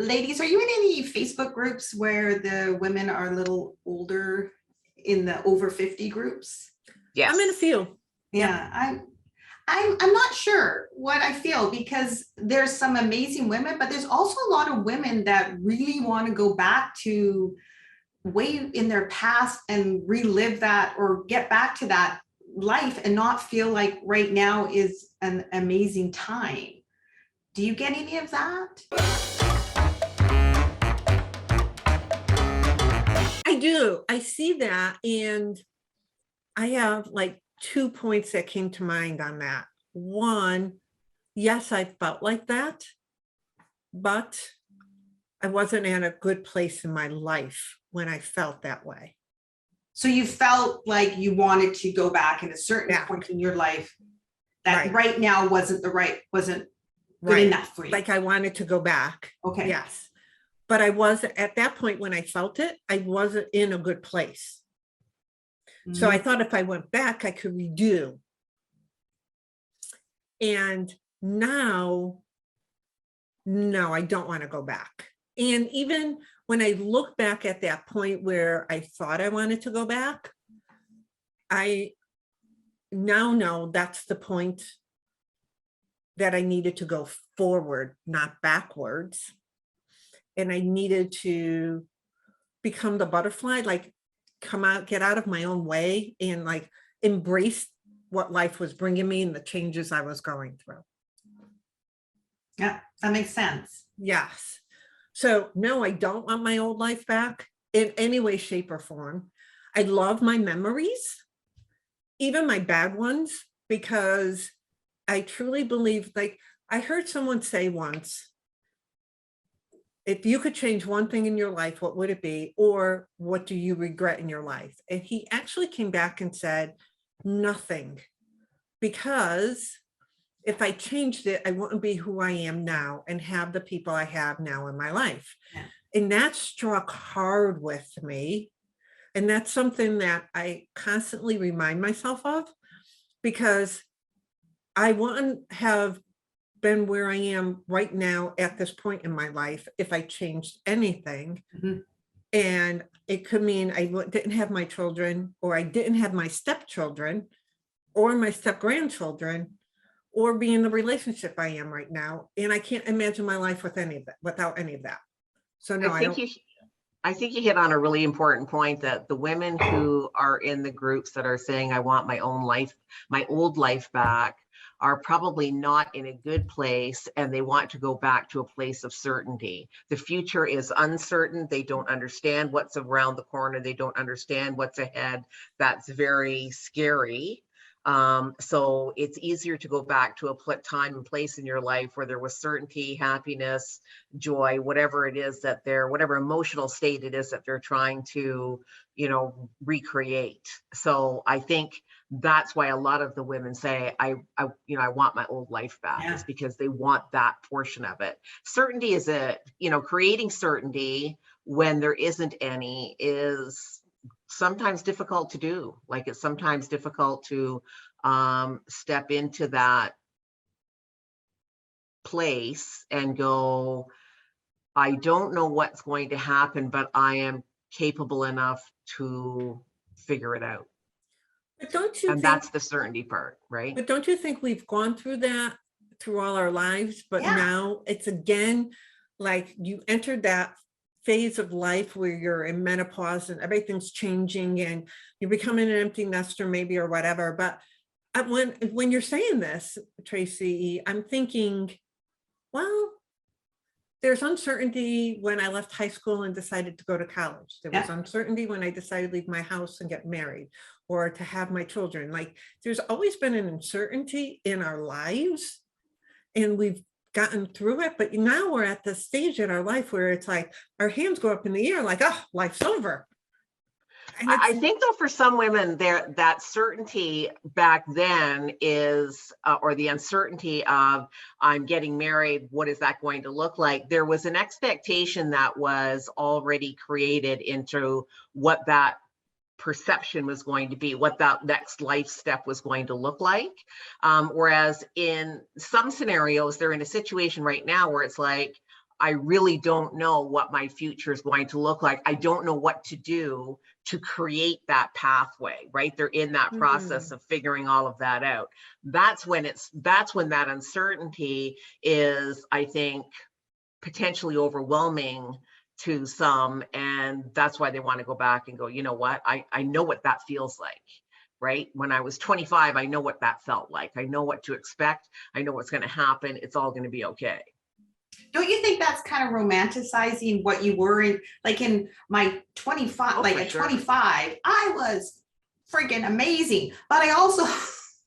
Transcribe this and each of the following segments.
Ladies, are you in any Facebook groups where the women are a little older, in the over 50 groups? Yes. I'm in a few. Yeah, I'm not sure what I feel, because there's some amazing women, but there's also a lot of women that really want to go back to way in their past and relive that, or get back to that life and not feel like right now is an amazing time. Do you get any of that? I do. I see that. And I have like 2 points that came to mind on that. One, yes, I felt like that, but I wasn't in a good place in my life when I felt that way. So you felt like you wanted to go back at a certain Yeah. point in your life that Right. right now wasn't good Right. enough for you. Like I wanted to go back. Okay. Yes. But I wasn't at that point when I felt it, I wasn't in a good place. So I thought if I went back, I could redo. And now, no, I don't want to go back. And even when I look back at that point where I thought I wanted to go back, I now know that's the point that I needed to go forward, not backwards. And I needed to become the butterfly, like come out, get out of my own way, and like embrace what life was bringing me and the changes I was going through. Yeah, that makes sense. Yes. So no, I don't want my old life back in any way, shape, or form. I love my memories, even my bad ones, because I truly believe, like I heard someone say once, if you could change one thing in your life, what would it be? Or what do you regret in your life? And he actually came back and said, nothing. Because if I changed it, I wouldn't be who I am now and have the people I have now in my life. Yeah. And that struck hard with me. And that's something that I constantly remind myself of, because I wouldn't have been where I am right now at this point in my life if I changed anything. Mhm. And it could mean I didn't have my children, or I didn't have my stepchildren or my step grandchildren, or be in the relationship I am right now. And I can't imagine my life with any of that, without any of that. So no, I think you hit on a really important point, that the women who are in the groups that are saying, I want my own life, my old life back, are probably not in a good place, and they want to go back to a place of certainty. The future is uncertain. They don't understand what's around the corner. They don't understand what's ahead. That's very scary. So it's easier to go back to a time and place in your life where there was certainty, happiness, joy, whatever it is that whatever emotional state it is that they're trying to, recreate. So I think that's why a lot of the women say, I want my old life back. Yeah. Is because they want that portion of it. Certainty is creating certainty when there isn't any is sometimes difficult to do. Like it's sometimes difficult to step into that place and go, I don't know what's going to happen, but I am capable enough to figure it out. but don't you And think, that's the certainty part, right? but don't you think we've gone through that through all our lives, but Yeah. now it's again, like you entered that phase of life where you're in menopause and everything's changing and you're becoming an empty nester maybe, or whatever. But when you're saying this, Tracy, I'm thinking, well, there's uncertainty when I left high school and decided to go to college. There was uncertainty when I decided to leave my house and get married, or to have my children. Like there's always been an uncertainty in our lives, and we've gotten through it. But now we're at this stage in our life where it's like our hands go up in the air, like, oh, life's over. I think though, for some women, that certainty back then is, or the uncertainty of, I'm getting married, what is that going to look like? There was an expectation that was already created into what that perception was going to be, what that next life step was going to look like. Whereas in some scenarios, they're in a situation right now where it's like, I really don't know what my future is going to look like. I don't know what to do to create that pathway, right? They're in that process of figuring all of that out. That's when that uncertainty is, I think, potentially overwhelming to some. And that's why they want to go back and go, you know what? I know what that feels like. Right? When I was 25, I know what that felt like. I know what to expect. I know what's going to happen. It's all going to be okay. Don't you think that's kind of romanticizing what you were in, like in my 25, like at 25, I was freaking amazing, but I also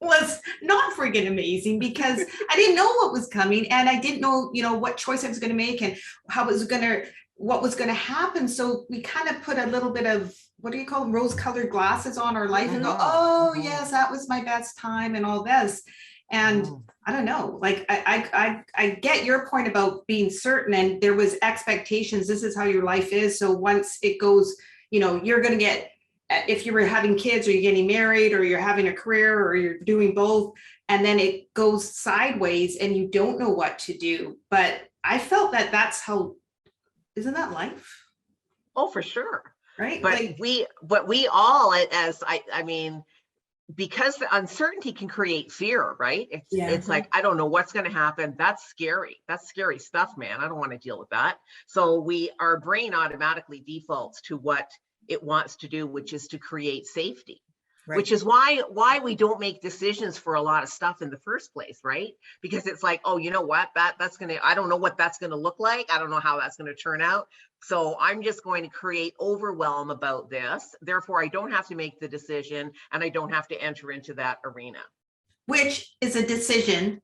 was not freaking amazing because I didn't know what was coming, and I didn't know, what choice I was going to make and what was going to happen. So we kind of put a little bit of, what do you call them, rose-colored glasses on our life and go, oh yes, that was my best time and all this. And I don't know, like I get your point about being certain, and there was expectations. This is how your life is. So once it goes, you're going to get, if you were having kids or you're getting married or you're having a career or you're doing both, and then it goes sideways and you don't know what to do. But I felt that that's how, isn't that life? Oh, for sure. Right. But like, we all, as I mean, because the uncertainty can create fear, right? It's like, I don't know what's going to happen. That's scary. That's scary stuff, man. I don't want to deal with that. So our brain automatically defaults to what it wants to do, which is to create safety. Right. Which is why we don't make decisions for a lot of stuff in the first place, right? Because it's like, oh, you know what, I don't know what that's gonna look like. I don't know how that's gonna turn out. So I'm just going to create overwhelm about this. Therefore, I don't have to make the decision and I don't have to enter into that arena. Which is a decision.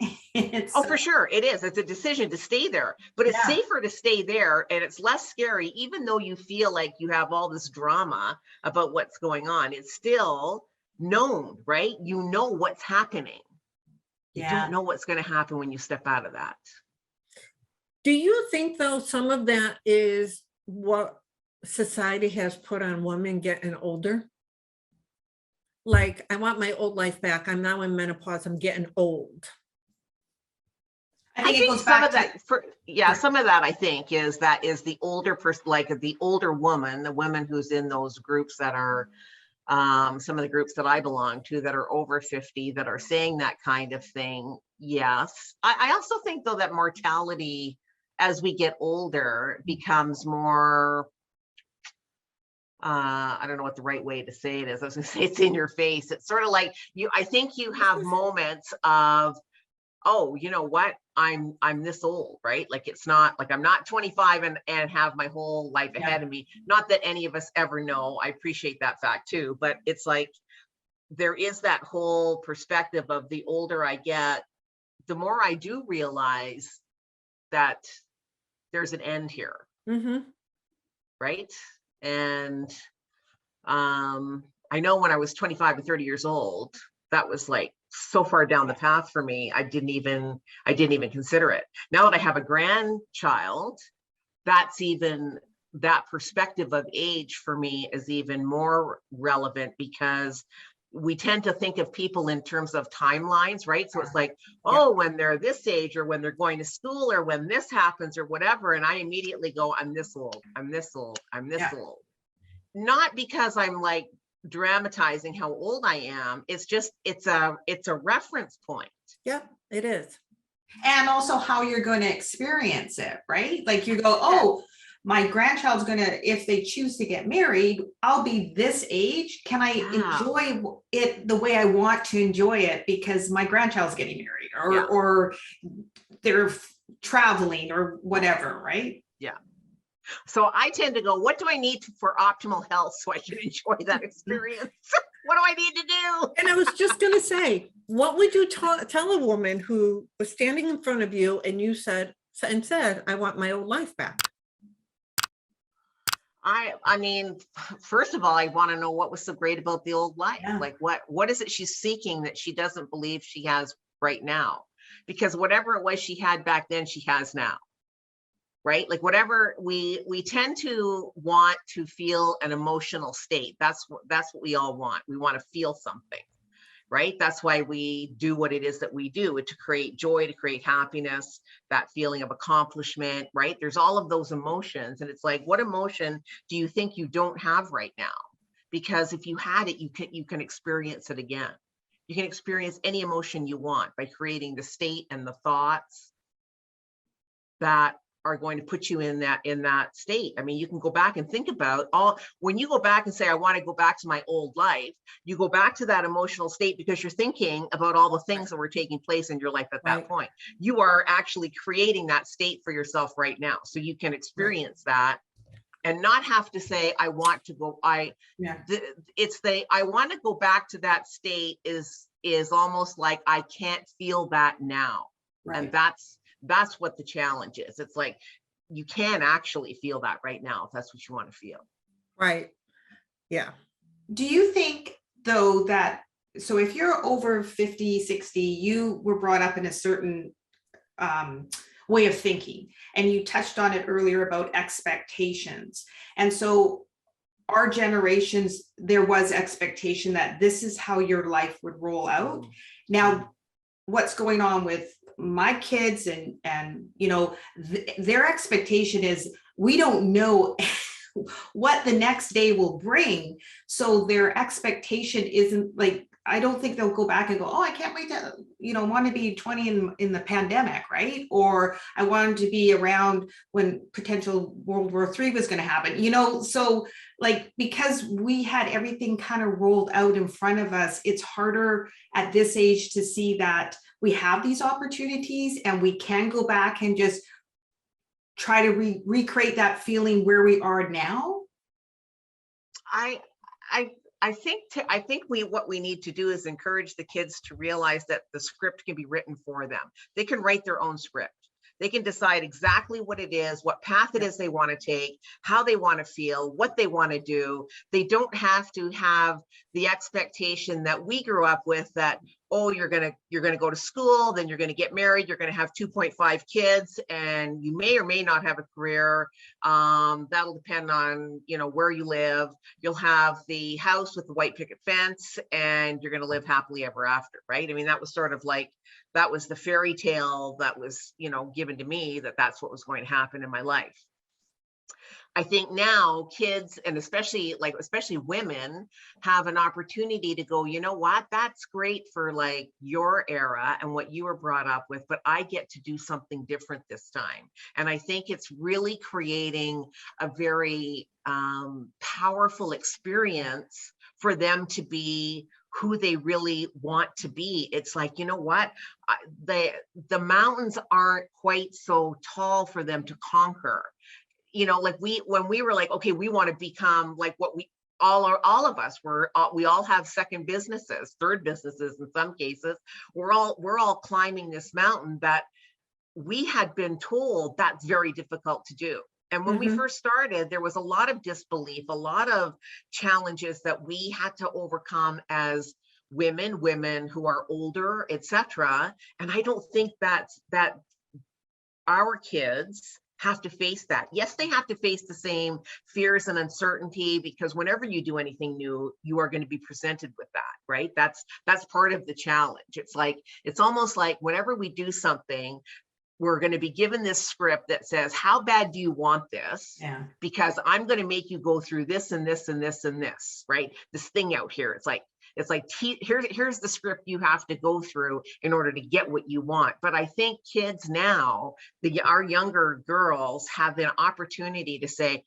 For sure, it is. It's a decision to stay there, but it's safer to stay there, and it's less scary, even though you feel like you have all this drama about what's going on. It's still known, right? You know what's happening. You don't know what's going to happen when you step out of that. Do you think, though, some of that is what society has put on women getting older? Like, I want my old life back. I'm now in menopause. I'm getting old. I think it goes back to some of that I think is the older person, like the older woman, the woman who's in those groups that are some of the groups that I belong to that are over 50 that are saying that kind of thing. Yes. I also think, though, that mortality as we get older becomes more, I don't know what the right way to say it is. I was going to say it's in your face. It's sort of like I think you have moments of, oh, you know what? I'm this old, right? Like, it's not like I'm not 25 and have my whole life ahead of me. Not that any of us ever know. I appreciate that fact too, but it's like there is that whole perspective of the older I get, the more I do realize that there's an end here. Right? And I know when I was 25 and 30 years old, that was like so far down the path for me. I didn't even consider it. Now that I have a grandchild, that perspective of age for me is even more relevant, because we tend to think of people in terms of timelines, right? So it's like, oh, when they're this age, or when they're going to school, or when this happens, or whatever. And I immediately go, I'm this old, I'm this old, I'm this old. Not because I'm like dramatizing how old I am. It's just, it's a reference point. Yeah, it is. And also how you're going to experience it, right? Like you go, oh, my grandchild's going to, if they choose to get married, I'll be this age. Can I enjoy it the way I want to enjoy it because my grandchild's getting married, or they're traveling or whatever, right? Yeah. So I tend to go, what do I need for optimal health so I can enjoy that experience? What do I need to do? And I was just going to say, what would you tell a woman who was standing in front of you and you said, I want my old life back? I mean, first of all, I want to know what was so great about the old life. Like, what is it she's seeking that she doesn't believe she has right now? Because whatever it was she had back then, she has now. Right? Like, whatever we tend to want to feel an emotional state. That's what we all want. We want to feel something, right? That's why we do what it is that we do, to create joy, to create happiness, that feeling of accomplishment, right? There's all of those emotions. And it's like, what emotion do you think you don't have right now? Because if you had it, you can experience it again. You can experience any emotion you want by creating the state and the thoughts that are going to put you in that state. I mean, you can go back and think about when you go back and say, I want to go back to my old life, you go back to that emotional state because you're thinking about all the things that were taking place in your life at that point. You are actually creating that state for yourself right now. So you can experience that and not have to say, I want to go, I want to go back to that state is almost like I can't feel that now. And that's what the challenge is. It's like, you can actually feel that right now if that's what you want to feel. Right. Yeah. Do you think though that, so if you're over 50, 60, you were brought up in a certain way of thinking, and you touched on it earlier about expectations. And so our generations, there was expectation that this is how your life would roll out. Now, what's going on with my kids and you know, their expectation is we don't know what the next day will bring. So their expectation isn't like, I don't think they'll go back and go, oh, I can't wait to, you know, want to be 20 in the pandemic, right? Or I wanted to be around when potential World War III was going to happen, you know? So like, because we had everything kind of rolled out in front of us, it's harder at this age to see that we have these opportunities and we can go back and just try to recreate that feeling where we are now. I think what we need to do is encourage the kids to realize that the script can be written for them. They can write their own script. They can decide exactly what it is, what path it is they want to take, how they want to feel, what they want to do. They don't have to have the expectation that we grew up with, that, oh, you're going to go to school, then you're going to get married, you're going to have 2.5 kids, and you may or may not have a career. That'll depend on, you know, where you live. You'll have the house with the white picket fence and you're going to live happily ever after, right? I mean, that was sort of like, that was the fairy tale that was, you know, given to me, that that's what was going to happen in my life. I think now kids, and especially women, have an opportunity to go, you know what, that's great for like your era and what you were brought up with, but I get to do something different this time. And I think it's really creating a very powerful experience for them to be who they really want to be. It's like, you know what, the mountains aren't quite so tall for them to conquer. You know, like when we were like, okay, we want to become like what we all of us were, we all have second businesses, third businesses in some cases. We're all climbing this mountain that we had been told that's very difficult to do. And when we first started, there was a lot of disbelief, a lot of challenges that we had to overcome as women who are older, etc. And I don't think that our kids have to face that. Yes, they have to face the same fears and uncertainty, because whenever you do anything new, you are going to be presented with that, right? That's part of the challenge. It's like, it's almost like whenever we do something, we're going to be given this script that says, how bad do you want this? Yeah. Because I'm going to make you go through this and this and this and this, right? This thing out here. It's like here's the script you have to go through in order to get what you want. But I think kids now, our younger girls, have the opportunity to say,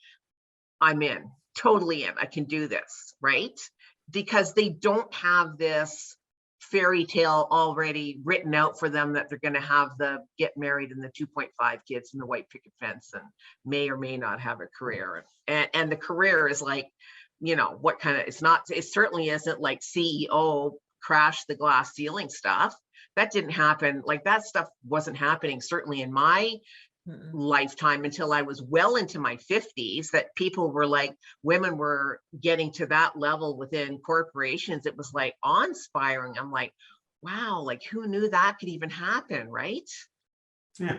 I'm in, totally in, I can do this, right? Because they don't have this fairy tale already written out for them that they're going to have the get married and the 2.5 kids and the white picket fence and may or may not have a career. And the career is like, you know, what kind of, it certainly isn't like CEO crash the glass ceiling stuff. That didn't happen. Like, that stuff wasn't happening, certainly in my lifetime, until I was well into my 50s, that people were like, women were getting to that level within corporations. It was like awe-inspiring. I'm like, wow, like who knew that could even happen, right? Yeah.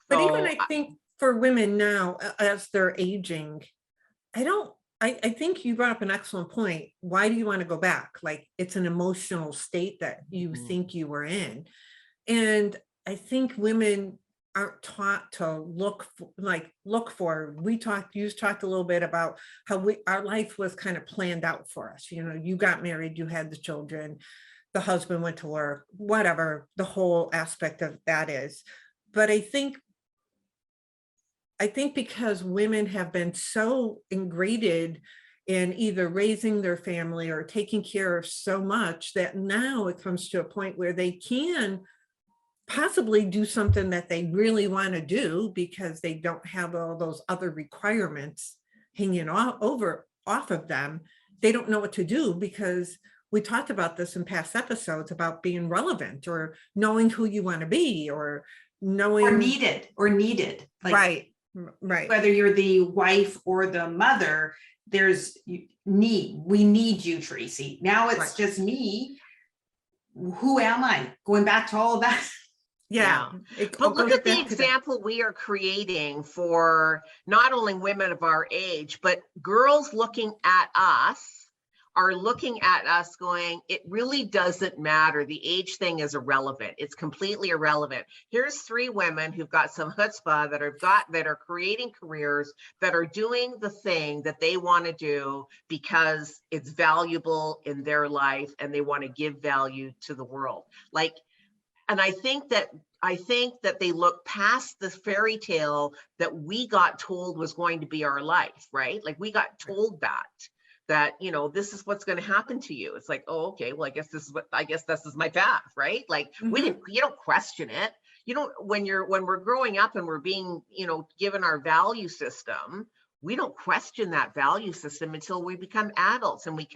But even I think for women now, as they're aging, I don't I think you brought up an excellent point. Why do you want to go back? Like, it's an emotional state that you think you were in. And I think women aren't taught to look for, you talked a little bit about how our life was kind of planned out for us. You know, you got married, you had the children, the husband went to work, whatever the whole aspect of that is. But I think because women have been so ingrained in either raising their family or taking care of so much, that now it comes to a point where they can possibly do something that they really want to do because they don't have all those other requirements hanging off of them. They don't know what to do, because we talked about this in past episodes about being relevant or knowing who you want to be, or knowing or needed. Like, right. whether you're the wife or the mother, there's we need you, Tracy. Now it's just me. Who am I? Going back to all of that. Yeah. But look at the example we are creating for not only women of our age, but girls looking at us are looking at us going, it really doesn't matter. The age thing is irrelevant. It's completely irrelevant. Here's 3 women who've got some chutzpah that are creating careers, that are doing the thing that they want to do because it's valuable in their life and they want to give value to the world. Like, and I think that they look past the fairy tale that we got told was going to be our life, right? Like, we got told that, you know, this is what's going to happen to you. It's like, oh, okay, well, I guess this is my path, right? Like, you don't question it. You don't, when we're growing up and we're being, you know, given our value system, we don't question that value system until we become adults, and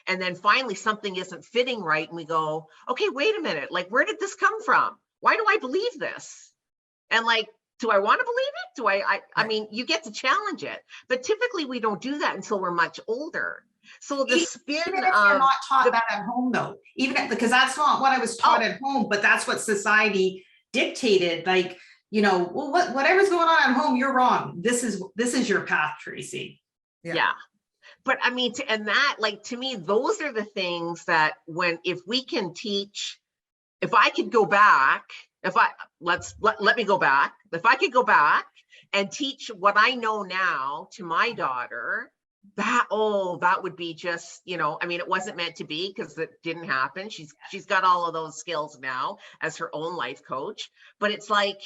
then finally something isn't fitting right. And we go, okay, wait a minute. Like, where did this come from? Why do I believe this? And like, do I want to believe it? I mean, you get to challenge it, but typically we don't do that until we're much older. So the spin even if you're not taught that at home, though, because that's not what I was taught at home, but that's what society dictated. Like, you know, well, whatever's going on at home, you're wrong. This is your path, Tracy. Yeah. But I mean, to me, those are the things that if we can teach, if I could go back, let me go back. If I could go back and teach what I know now to my daughter, that would be just, you know, I mean, it wasn't meant to be because it didn't happen. She's got all of those skills now as her own life coach, but it's like,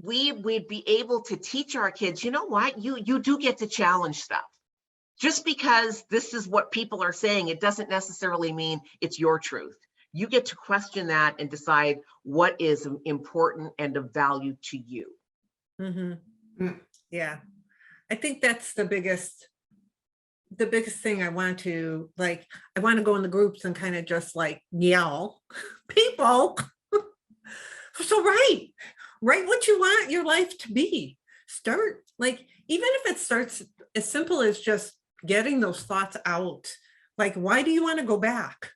we'd be able to teach our kids, you know what, you do get to challenge stuff. Just because this is what people are saying, it doesn't necessarily mean it's your truth. You get to question that and decide what is important and of value to you. Yeah. I think that's the biggest thing. I want to go in the groups and kind of just like yell, people. So write what you want your life to be. Start, like, even if it starts as simple as just getting those thoughts out. Like, why do you want to go back?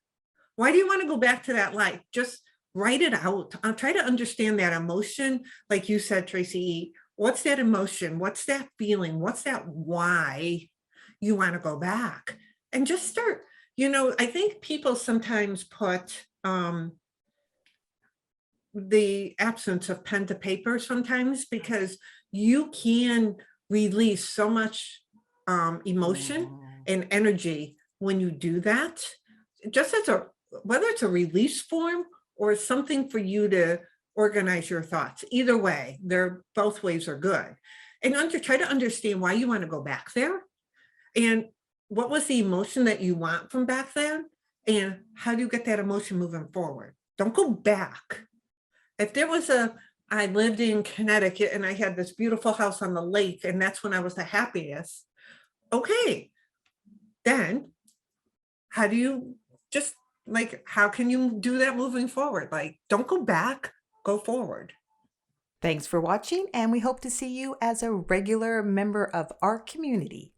Why do you want to go back to that life? Just write it out. I'll try to understand that emotion. Like you said, Tracy, what's that emotion? What's that feeling? What's that why you want to go back? And just start, you know, I think people sometimes put the absence of pen to paper sometimes, because you can release so much emotion and energy when you do that, just as whether it's a release form or something for you to organize your thoughts. Either way, both ways are good. And try to understand why you want to go back there, and what was the emotion that you want from back then, and how do you get that emotion moving forward. Don't go back. If there was I lived in Connecticut and I had this beautiful house on the lake, and that's when I was the happiest. Okay, then how do you how can you do that moving forward? Like, don't go back, go forward. Thanks for watching, and we hope to see you as a regular member of our community.